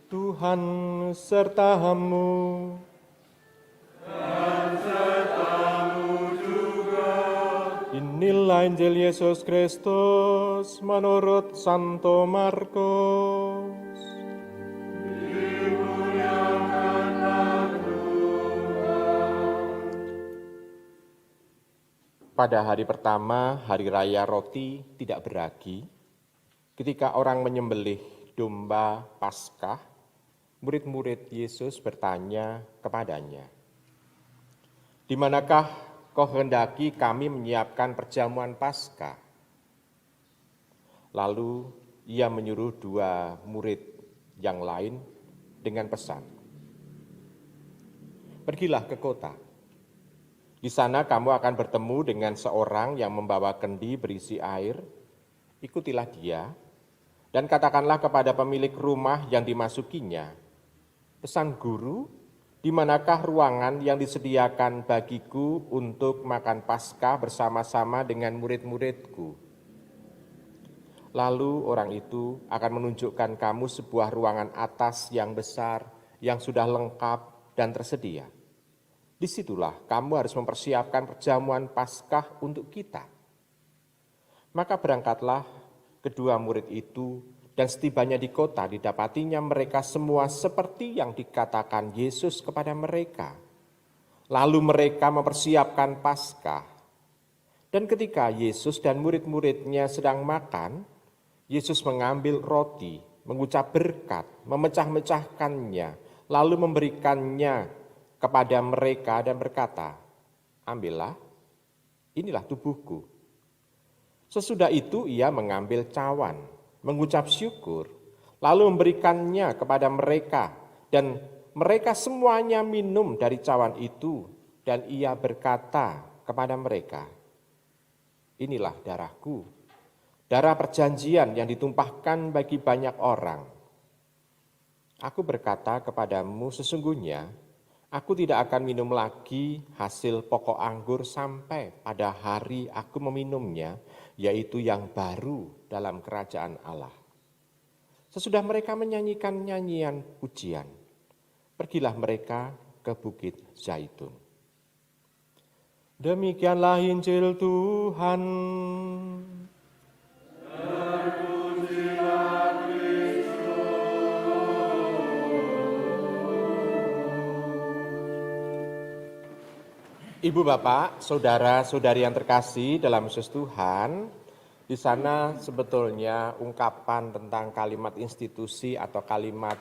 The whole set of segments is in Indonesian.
Tuhan sertamu. Inilah Injil Yesus Kristus menurut Santo Markus. Pada hari pertama, hari raya roti tidak beragi, ketika orang menyembelih domba Paskah, murid-murid Yesus bertanya kepadanya, "Di manakah kau hendaki kami menyiapkan perjamuan Paskah?" Lalu ia menyuruh dua murid yang lain dengan pesan, "Pergilah ke kota. Di sana kamu akan bertemu dengan seorang yang membawa kendi berisi air. Ikutilah dia dan katakanlah kepada pemilik rumah yang dimasukinya, 'Pesan Guru, di manakah ruangan yang disediakan bagiku untuk makan Paskah bersama-sama dengan murid-muridku?' Lalu orang itu akan menunjukkan kamu sebuah ruangan atas yang besar, yang sudah lengkap dan tersedia. Disitulah kamu harus mempersiapkan perjamuan Paskah untuk kita." Maka berangkatlah kedua murid itu, dan setibanya di kota didapatinya mereka semua seperti yang dikatakan Yesus kepada mereka. Lalu mereka mempersiapkan Paskah. Dan ketika Yesus dan murid-muridnya sedang makan, Yesus mengambil roti, mengucap berkat, memecah-mecahkannya, lalu memberikannya kepada mereka dan berkata, "Ambillah, inilah tubuhku." Sesudah itu ia mengambil cawan, mengucap syukur, lalu memberikannya kepada mereka, dan mereka semuanya minum dari cawan itu, dan ia berkata kepada mereka, "Inilah darahku, darah perjanjian yang ditumpahkan bagi banyak orang. Aku berkata kepadamu, sesungguhnya aku tidak akan minum lagi hasil pokok anggur sampai pada hari aku meminumnya, yaitu yang baru dalam kerajaan Allah." Sesudah mereka menyanyikan nyanyian pujian, pergilah mereka ke Bukit Zaitun. Demikianlah Injil Tuhan. Ibu bapak, saudara-saudari yang terkasih dalam Yesus Tuhan, di sana sebetulnya ungkapan tentang kalimat institusi atau kalimat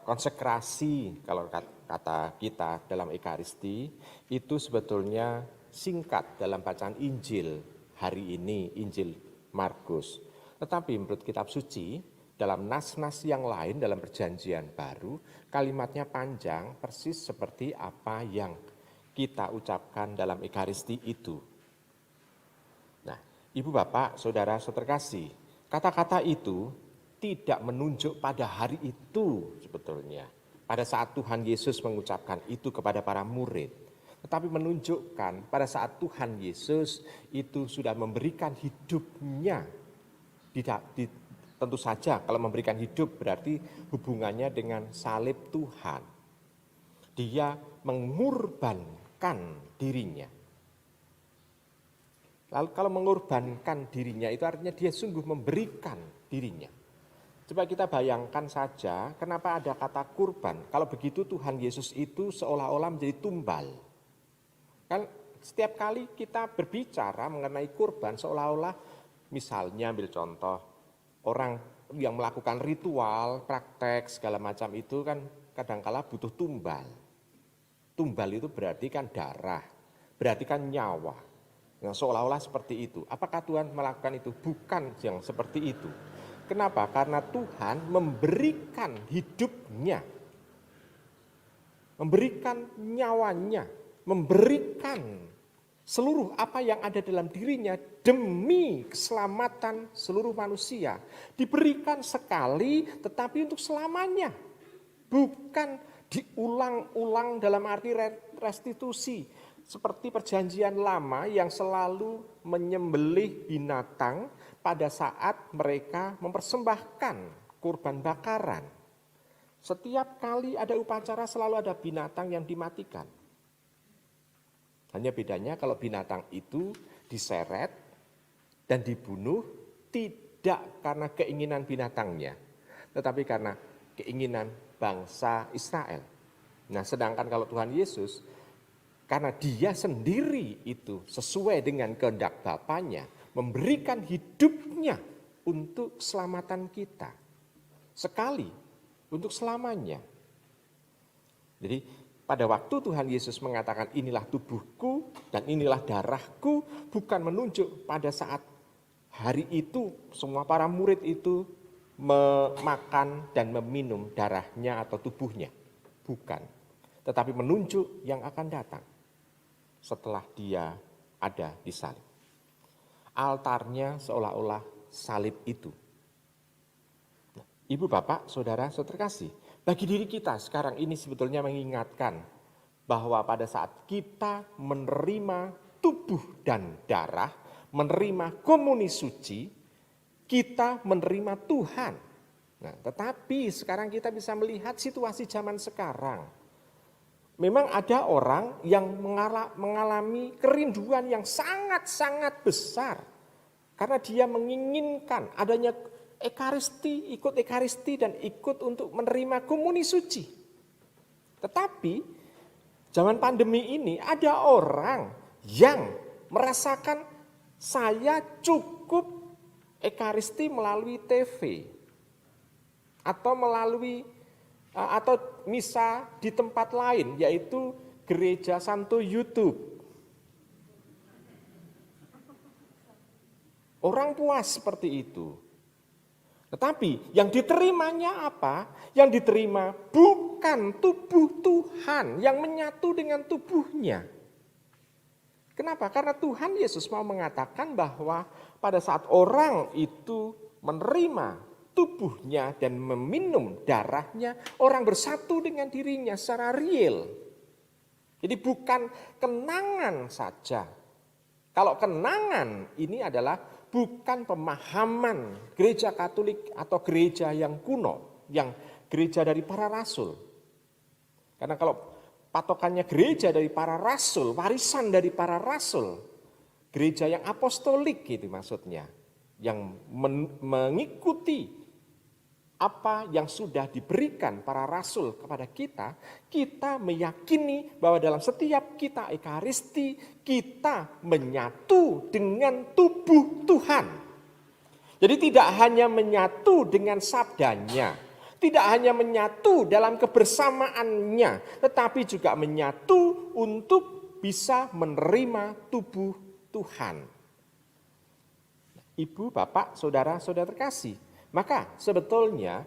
konsekrasi kalau kata kita dalam Ekaristi, itu sebetulnya singkat dalam bacaan Injil hari ini, Injil Markus. Tetapi menurut kitab suci, dalam nas-nas yang lain dalam perjanjian baru, kalimatnya panjang persis seperti apa yang kita ucapkan dalam Ekaristi itu. Nah, ibu bapak, saudara terkasih, kata-kata itu tidak menunjuk pada hari itu sebetulnya, pada saat Tuhan Yesus mengucapkan itu kepada para murid, tetapi menunjukkan pada saat Tuhan Yesus itu sudah memberikan hidupnya. Tentu saja kalau memberikan hidup berarti hubungannya dengan salib Tuhan. Dia mengorbankan dirinya. Lalu kalau mengorbankan dirinya itu artinya dia sungguh memberikan dirinya. Coba kita bayangkan saja kenapa ada kata kurban. Kalau begitu Tuhan Yesus itu seolah-olah menjadi tumbal. Kan setiap kali kita berbicara mengenai kurban seolah-olah, misalnya ambil contoh, orang yang melakukan ritual, praktek segala macam itu kan kadangkala butuh tumbal. Tumbal itu berarti kan darah, berarti kan nyawa. Yang seolah-olah seperti itu. Apakah Tuhan melakukan itu? Bukan yang seperti itu. Kenapa? Karena Tuhan memberikan hidupnya, memberikan nyawanya, memberikan seluruh apa yang ada dalam dirinya demi keselamatan seluruh manusia. Diberikan sekali tetapi untuk selamanya. Bukan diulang-ulang dalam arti restitusi. Seperti perjanjian lama yang selalu menyembelih binatang pada saat mereka mempersembahkan kurban bakaran. Setiap kali ada upacara selalu ada binatang yang dimatikan. Hanya bedanya kalau binatang itu diseret dan dibunuh tidak karena keinginan binatangnya, tetapi karena keinginan bangsa Israel. Nah, sedangkan kalau Tuhan Yesus, karena dia sendiri itu sesuai dengan kehendak Bapanya, memberikan hidupnya untuk keselamatan kita. Sekali, untuk selamanya. Jadi pada waktu Tuhan Yesus mengatakan inilah tubuhku dan inilah darahku, bukan menunjuk pada saat hari itu semua para murid itu memakan dan meminum darahnya atau tubuhnya. Bukan. Tetapi menunjuk yang akan datang setelah dia ada di salib. Altarnya seolah-olah salib itu. Nah, Ibu, Bapak, Saudara, Saudara kasih, bagi diri kita sekarang ini sebetulnya mengingatkan bahwa pada saat kita menerima tubuh dan darah, menerima komuni suci, kita menerima Tuhan. Nah, tetapi sekarang kita bisa melihat situasi zaman sekarang. Memang ada orang yang mengalami kerinduan yang sangat-sangat besar. Karena dia menginginkan adanya ekaristi, ikut ekaristi dan ikut untuk menerima komuni suci. Tetapi zaman pandemi ini ada orang yang merasakan saya cukup ekaristi melalui TV. Atau melalui atau misa di tempat lain, yaitu Gereja Santo YouTube. Orang puas seperti itu. Tetapi yang diterimanya apa? Yang diterima bukan tubuh Tuhan yang menyatu dengan tubuhnya. Kenapa? Karena Tuhan Yesus mau mengatakan bahwa pada saat orang itu menerima tubuhnya dan meminum darahnya, orang bersatu dengan dirinya secara real. Jadi bukan kenangan saja. Kalau kenangan ini adalah bukan pemahaman gereja Katolik atau gereja yang kuno, yang gereja dari para rasul. Karena kalau patokannya gereja dari para rasul, warisan dari para rasul, gereja yang apostolik gitu maksudnya, yang mengikuti apa yang sudah diberikan para rasul kepada kita, kita meyakini bahwa dalam setiap kita ekaristi, kita menyatu dengan tubuh Tuhan. Jadi tidak hanya menyatu dengan sabdanya, tidak hanya menyatu dalam kebersamaannya, tetapi juga menyatu untuk bisa menerima tubuh Tuhan. Ibu, Bapak, Saudara, Saudara terkasih, maka sebetulnya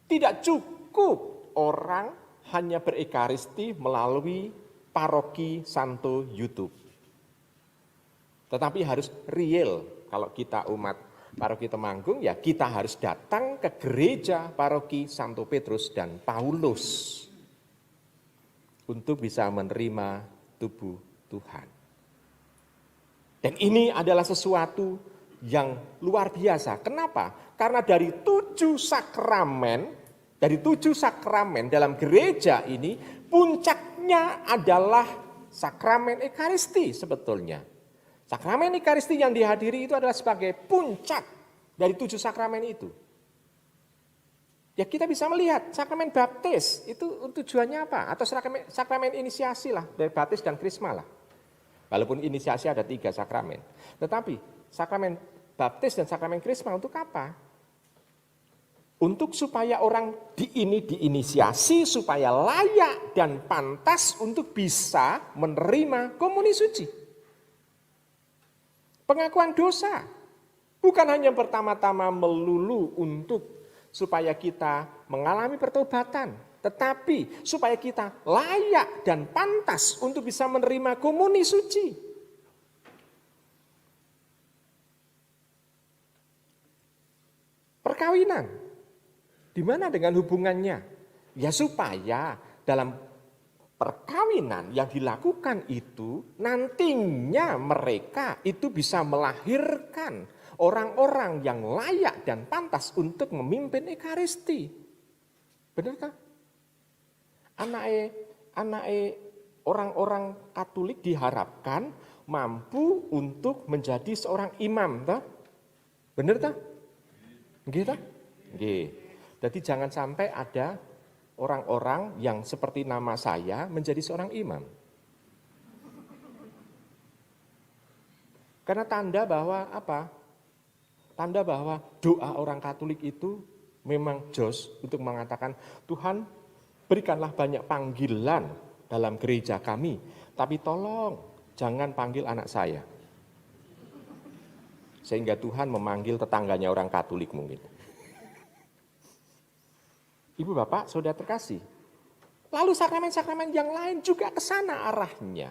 tidak cukup orang hanya berekaristi melalui paroki Santo YouTube. Tetapi harus real. Kalau kita umat paroki Temanggung, ya kita harus datang ke gereja paroki Santo Petrus dan Paulus untuk bisa menerima tubuh Tuhan. Dan ini adalah sesuatu yang luar biasa. Kenapa? Karena dari 7 sakramen dalam gereja ini, puncaknya adalah sakramen ekaristi sebetulnya. Sakramen ekaristi yang dihadiri itu adalah sebagai puncak dari 7 sakramen itu. Ya kita bisa melihat sakramen baptis itu tujuannya apa? Atau sakramen inisiasi lah, dari baptis dan krisma lah. Walaupun inisiasi ada 3 sakramen. Tetapi sakramen baptis dan sakramen krisma untuk apa? Untuk supaya orang diinisiasi supaya layak dan pantas untuk bisa menerima komuni suci. Pengakuan dosa. Bukan hanya pertama-tama melulu untuk supaya kita mengalami pertobatan. Tetapi supaya kita layak dan pantas untuk bisa menerima komuni suci. Perkawinan. Di mana dengan hubungannya? Ya supaya dalam perkawinan yang dilakukan itu nantinya mereka itu bisa melahirkan orang-orang yang layak dan pantas untuk memimpin ekaristi. Benarkah? Anake orang-orang Katolik diharapkan mampu untuk menjadi seorang imam, toh? Bener toh? Nggih toh? Nggih. Jadi jangan sampai ada orang-orang yang seperti nama saya menjadi seorang imam. Karena tanda bahwa apa? Tanda bahwa doa orang Katolik itu memang jos untuk mengatakan, Tuhan berikanlah banyak panggilan dalam gereja kami, tapi tolong jangan panggil anak saya. Sehingga Tuhan memanggil tetangganya orang Katolik mungkin. Ibu bapak, saudara terkasih. Lalu sakramen-sakramen yang lain juga ke sana arahnya.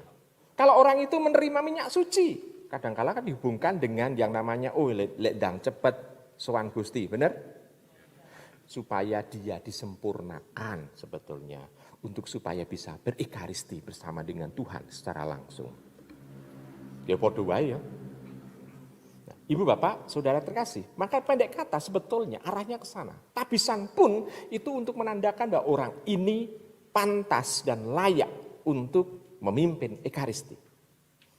Kalau orang itu menerima minyak suci, kadang-kala kan dihubungkan dengan yang namanya lek dang cepet sowan Gusti, benar? Supaya dia disempurnakan sebetulnya untuk supaya bisa berikaristi bersama dengan Tuhan secara langsung. Ya podo wae ya. Nah, Ibu bapak, saudara terkasih, maka pendek kata sebetulnya arahnya ke sana. Tabisan pun itu untuk menandakan bahwa orang ini pantas dan layak untuk memimpin ekaristi.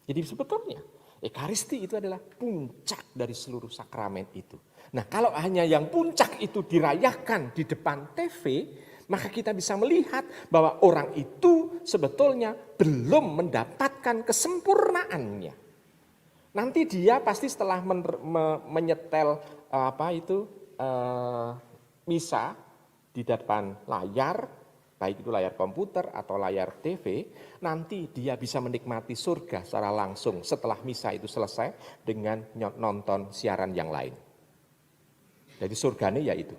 Jadi sebetulnya ekaristi itu adalah puncak dari seluruh sakramen itu. Nah, kalau hanya yang puncak itu dirayakan di depan TV, maka kita bisa melihat bahwa orang itu sebetulnya belum mendapatkan kesempurnaannya. Nanti dia pasti setelah menyetel misa di depan layar, baik itu layar komputer atau layar TV, nanti dia bisa menikmati surga secara langsung setelah misa itu selesai dengan nonton siaran yang lain. Jadi surganya ya itu.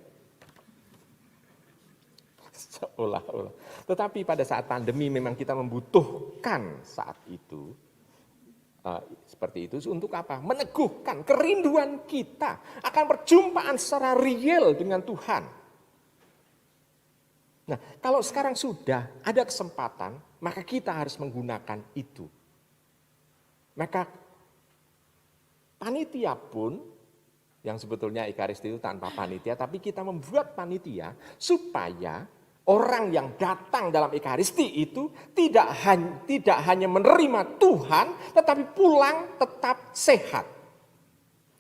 Seolah-olah. Tetapi pada saat pandemi memang kita membutuhkan saat itu, seperti itu untuk apa? Meneguhkan kerinduan kita akan perjumpaan secara real dengan Tuhan. Nah, kalau sekarang sudah ada kesempatan, maka kita harus menggunakan itu. Maka panitia pun, yang sebetulnya ekaristi itu tanpa panitia, tapi kita membuat panitia supaya orang yang datang dalam ekaristi itu tidak hanya menerima Tuhan, tetapi pulang tetap sehat.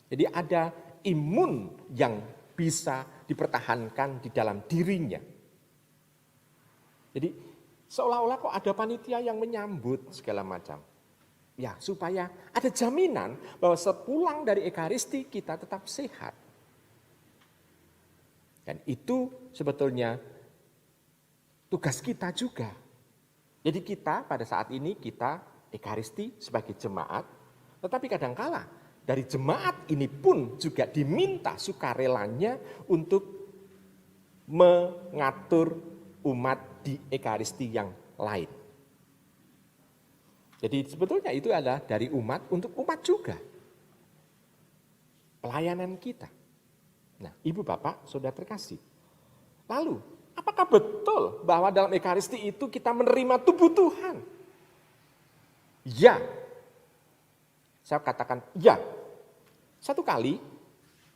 Jadi ada imun yang bisa dipertahankan di dalam dirinya. Jadi seolah-olah kok ada panitia yang menyambut segala macam. Ya, supaya ada jaminan bahwa sepulang dari ekaristi kita tetap sehat. Dan itu sebetulnya tugas kita juga. Jadi kita pada saat ini kita ekaristi sebagai jemaat, tetapi kadangkala dari jemaat ini pun juga diminta sukarelanya untuk mengatur umat di ekaristi yang lain. Jadi sebetulnya itu adalah dari umat untuk umat juga. Pelayanan kita. Nah, ibu bapak, saudara terkasih. Lalu, apakah betul bahwa dalam ekaristi itu kita menerima tubuh Tuhan? Ya. Saya katakan ya. Satu kali,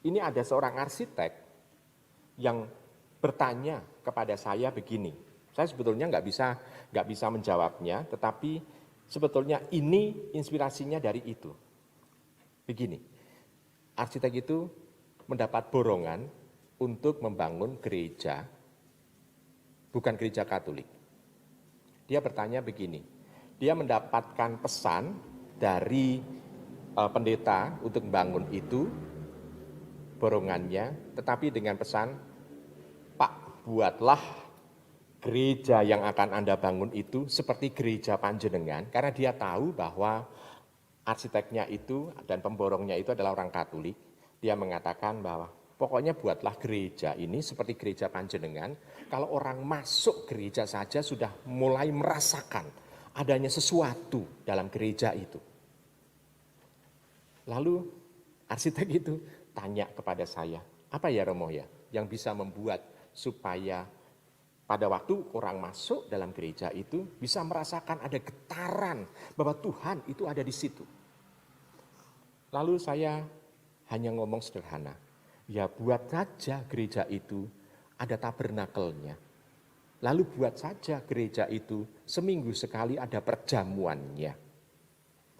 ini ada seorang arsitek yang bertanya kepada saya begini. Saya sebetulnya nggak bisa menjawabnya, tetapi sebetulnya ini inspirasinya dari itu. Begini, arsitek itu mendapat borongan untuk membangun gereja, bukan gereja Katolik. Dia bertanya begini, dia mendapatkan pesan dari pendeta untuk membangun itu, borongannya, tetapi dengan pesan, Pak, buatlah gereja yang akan Anda bangun itu seperti gereja panjenengan, karena dia tahu bahwa arsiteknya itu dan pemborongnya itu adalah orang Katolik. Dia mengatakan bahwa pokoknya buatlah gereja ini seperti gereja panjenengan. Kalau orang masuk gereja saja sudah mulai merasakan adanya sesuatu dalam gereja itu. Lalu arsitek itu tanya kepada saya, apa ya Romo ya yang bisa membuat supaya pada waktu orang masuk dalam gereja itu bisa merasakan ada getaran bahwa Tuhan itu ada di situ. Lalu saya hanya ngomong sederhana, ya buat saja gereja itu ada tabernakelnya. Lalu buat saja gereja itu seminggu sekali ada perjamuannya.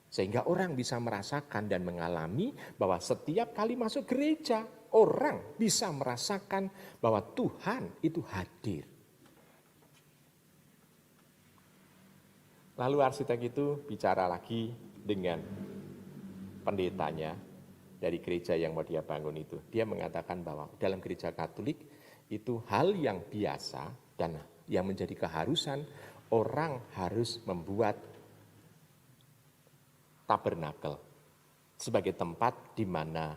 Sehingga orang bisa merasakan dan mengalami bahwa setiap kali masuk gereja, orang bisa merasakan bahwa Tuhan itu hadir. Lalu arsitek itu bicara lagi dengan pendetanya dari gereja yang mau dia bangun itu. Dia mengatakan bahwa dalam gereja Katolik itu hal yang biasa dan yang menjadi keharusan, orang harus membuat tabernakel sebagai tempat di mana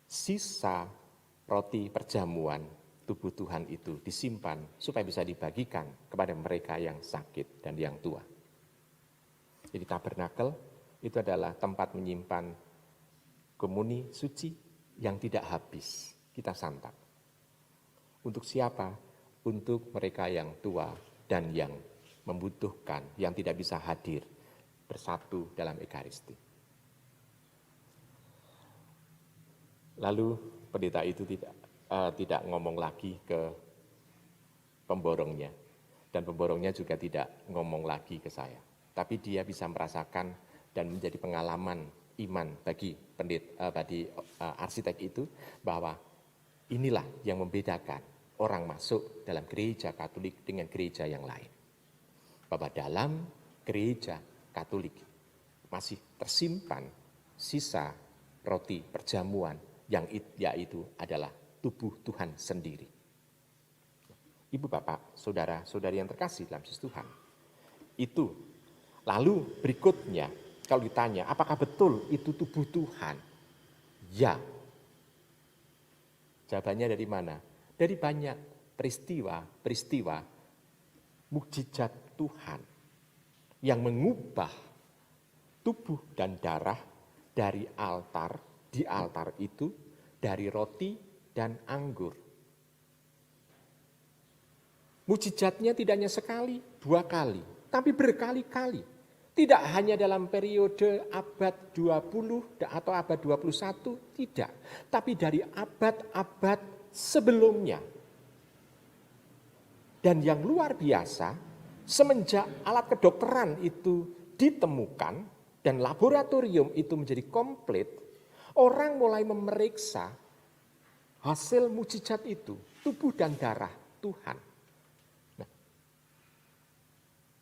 sisa roti perjamuan tubuh Tuhan itu disimpan supaya bisa dibagikan kepada mereka yang sakit dan yang tua. Jadi tabernakel itu adalah tempat menyimpan komuni suci yang tidak habis kita santap. Untuk siapa? Untuk mereka yang tua dan yang membutuhkan, yang tidak bisa hadir bersatu dalam Ekaristi. Lalu pendeta itu tidak ngomong lagi ke pemborongnya, dan pemborongnya juga tidak ngomong lagi ke saya. Tapi dia bisa merasakan dan menjadi pengalaman iman bagi arsitek itu bahwa inilah yang membedakan orang masuk dalam gereja Katolik dengan gereja yang lain. Bahwa dalam gereja Katolik masih tersimpan sisa roti perjamuan yang yaitu adalah tubuh Tuhan sendiri. Ibu bapak, saudara-saudari yang terkasih dalam Yesus Tuhan. Itu. Lalu berikutnya, kalau ditanya apakah betul itu tubuh Tuhan? Ya. Jawabannya dari mana? Dari banyak peristiwa mukjizat Tuhan yang mengubah tubuh dan darah dari altar, di altar itu, dari roti dan anggur. Mukjizatnya tidak hanya sekali, 2 kali, tapi berkali-kali. Tidak hanya dalam periode abad 20 atau abad 21, tidak. Tapi dari abad-abad sebelumnya. Dan yang luar biasa, semenjak alat kedokteran itu ditemukan dan laboratorium itu menjadi komplit, orang mulai memeriksa hasil mukjizat itu, tubuh dan darah Tuhan. Nah,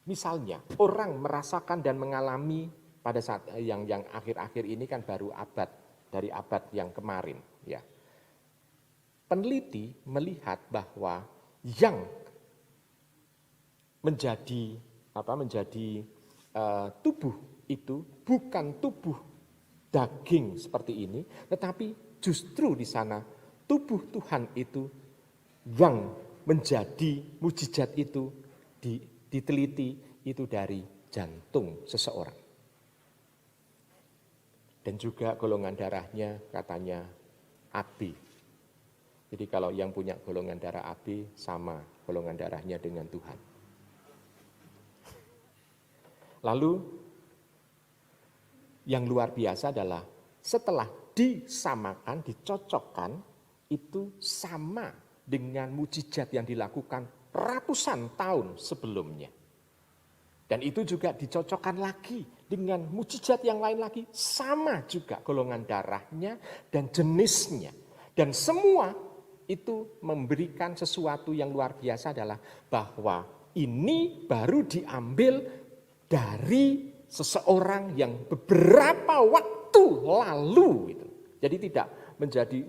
misalnya orang merasakan dan mengalami pada saat yang akhir-akhir ini kan baru dari abad yang kemarin, ya. Peneliti melihat bahwa yang menjadi tubuh itu bukan tubuh daging seperti ini, tetapi justru di sana tubuh Tuhan itu yang menjadi mukjizat itu diteliti itu dari jantung seseorang. Dan juga golongan darahnya katanya AB. Jadi kalau yang punya golongan darah AB sama golongan darahnya dengan Tuhan. Lalu yang luar biasa adalah setelah disamakan, dicocokkan, itu sama dengan mukjizat yang dilakukan ratusan tahun sebelumnya. Dan itu juga dicocokkan lagi dengan mukjizat yang lain lagi, sama juga golongan darahnya dan jenisnya. Dan semua itu memberikan sesuatu yang luar biasa adalah bahwa ini baru diambil dari seseorang yang beberapa waktu lalu. Gitu. Jadi tidak menjadi,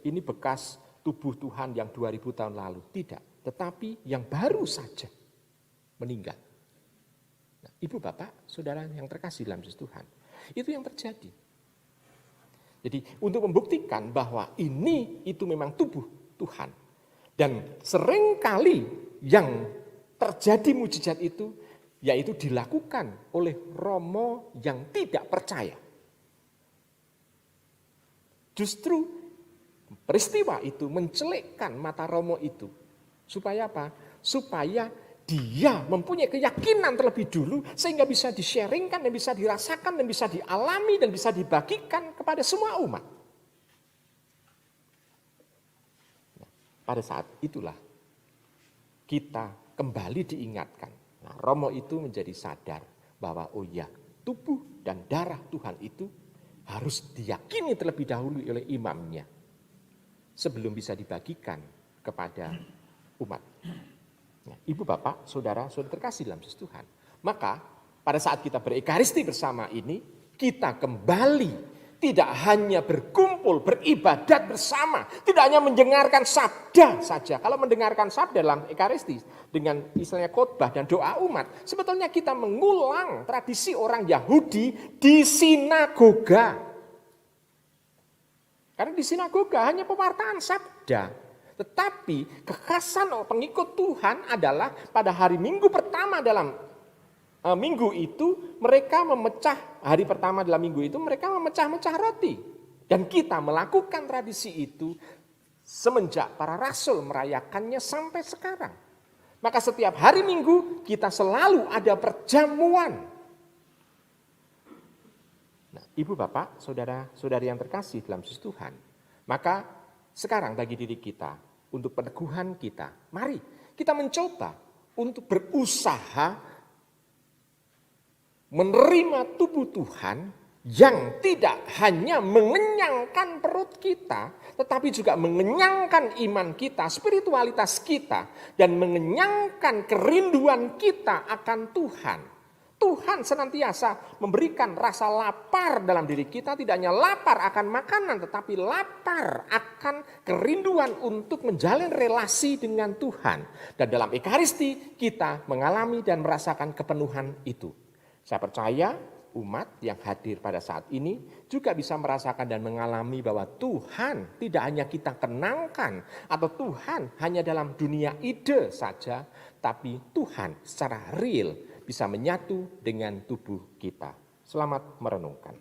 ini bekas tubuh Tuhan yang 2000 tahun lalu. Tidak, tetapi yang baru saja meninggal. Nah, ibu bapak, saudara yang terkasih dalam Yesus Tuhan. Itu yang terjadi. Jadi untuk membuktikan bahwa itu memang tubuh Tuhan. Dan seringkali yang terjadi mukjizat itu, yaitu dilakukan oleh romo yang tidak percaya. Justru peristiwa itu mencelikkan mata romo itu. Supaya apa? Supaya dia mempunyai keyakinan terlebih dulu sehingga bisa di-sharingkan dan bisa dirasakan dan bisa dialami dan bisa dibagikan kepada semua umat. Nah, pada saat itulah kita kembali diingatkan. Nah, Romo itu menjadi sadar bahwa oh ya, tubuh dan darah Tuhan itu harus diyakini terlebih dahulu oleh imamnya sebelum bisa dibagikan kepada umat. Nah, Ibu, Bapak, Saudara terkasih dalam Yesus Tuhan. Maka pada saat kita berekaristi bersama ini, kita kembali tidak hanya berkumpul, beribadat bersama, tidak hanya mendengarkan sabda saja. Kalau mendengarkan sabda dalam ekaristi dengan istilahnya khotbah dan doa umat, sebetulnya kita mengulang tradisi orang Yahudi di sinagoga. Karena di sinagoga hanya pewartaan sabda. Tetapi kekhasan pengikut Tuhan adalah pada hari Minggu pertama dalam minggu itu mereka hari pertama dalam minggu itu mereka memecah-mecah roti. Dan kita melakukan tradisi itu semenjak para rasul merayakannya sampai sekarang. Maka setiap hari Minggu kita selalu ada perjamuan. Nah, Ibu, Bapak, Saudara-saudari yang terkasih dalam Yesus Tuhan. Maka sekarang bagi diri kita, untuk peneguhan kita, mari kita mencoba untuk berusaha menerima tubuh Tuhan yang tidak hanya mengenyangkan perut kita, tetapi juga mengenyangkan iman kita, spiritualitas kita, dan mengenyangkan kerinduan kita akan Tuhan. Tuhan senantiasa memberikan rasa lapar dalam diri kita, tidak hanya lapar akan makanan, tetapi lapar akan kerinduan untuk menjalin relasi dengan Tuhan. Dan dalam ekaristi kita mengalami dan merasakan kepenuhan itu. Saya percaya umat yang hadir pada saat ini juga bisa merasakan dan mengalami bahwa Tuhan tidak hanya kita kenangkan atau Tuhan hanya dalam dunia ide saja, tapi Tuhan secara real bisa menyatu dengan tubuh kita. Selamat merenungkan.